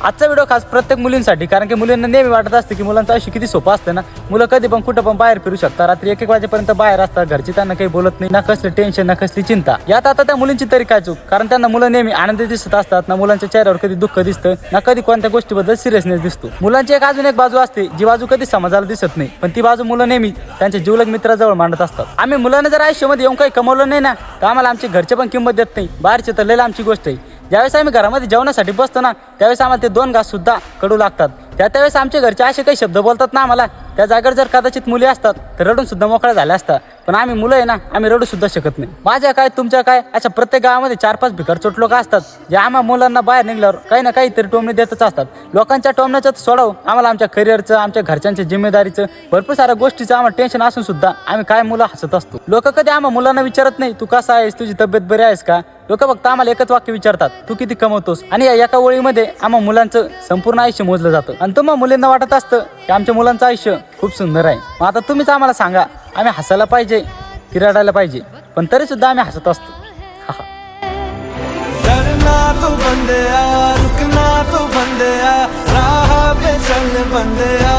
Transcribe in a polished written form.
आजचा व्हिडिओ खास प्रत्येक मुलींसाठी, कारण की मुलींना नेहमी वाटत असते की मुलांचं आयुष्य किती सोपं असतं ना. मुलं कधी पण कुठं पण बाहेर फिरू शकतात, रात्री 1-1 वाजेपर्यंत बाहेर असतात, घरची त्यांना काही बोलत नाही, ना कसले टेन्शन ना कसली चिंता. यात आता त्या मुलींची तरी काय चूक, कारण त्यांना मुलं नेहमी आनंदी दिसत असतात ना. मुलांच्या चेहऱ्यावर कधी दुःख दिसतं ना, कधी कोणत्या गोष्टीबद्दल सिरियसनेस दिसतो. मुलांची अजून एक बाजू असते, जी बाजू कधी समाजाला दिसत नाही, पण ती बाजू मुलं नेहमी त्यांच्या जिवलग मित्राजवळ मांडत असतात. आम्ही मुलांना जर आयुष्यामध्ये येऊन काही कमवलं नाही ना, तर आम्हाला आमचे घरचे पण किंमत देत नाही. बाहेरचे तर लय आमची गोष्ट आहे. ज्यावेळेस आम्ही घरामध्ये जेवणासाठी बसतो ना, त्यावेळेस आम्हाला ते 2 घास सुद्धा कडू लागतात. त्यावेळेस आमच्या घरचे असे काही शब्द बोलतात ना आम्हाला, त्या जागेवर जर कदाचित मुली असतात तर रडून सुद्धा मोकळ्या झाल्या असतात. पण आम्ही मुलं आहे ना, आम्ही रडू सुद्धा शकत नाही. माझ्या काय तुमच्या काय अशा प्रत्येक गावामध्ये 4-5 भिकारचोट लोक असतात, जे आम्हा मुलांना बाहेर निघल्यावर काही ना काहीतरी टोमणे देतच असतात. लोकांच्या टोमण्याचं सोडाव, आम्हाला आमच्या करिअरचं, आमच्या घरच्यांच्या जिम्मेदारीचं, भरपूर साऱ्या गोष्टीचं आम्हाला टेन्शन असून सुद्धा आम्ही काय मुलं हसत असतो. लोक कधी आम्हा मुलांना विचारत नाही तू कसा आहेस, तुझी तब्येत बरी आहेस का. लोक फक्त आम्हाला एकच वाक्य विचारतात, तू किती कमवतोस. आणि या एका ओळीमध्ये आम्हा मुलांचं संपूर्ण आयुष्य मोजलं जातं. आणि तुम्हा मुलींना वाटत असतं की आमच्या मुलांचं आयुष्य खूप सुंदर आहे. मग आता तुम्हीच आम्हाला सांगा, आम्ही हसायला पाहिजे की रडायला पाहिजे. पण तरी सुद्धा आम्ही हसत असतो. डरना तो बंदया, रुकना तो बंदया, राह पे चल बंदया.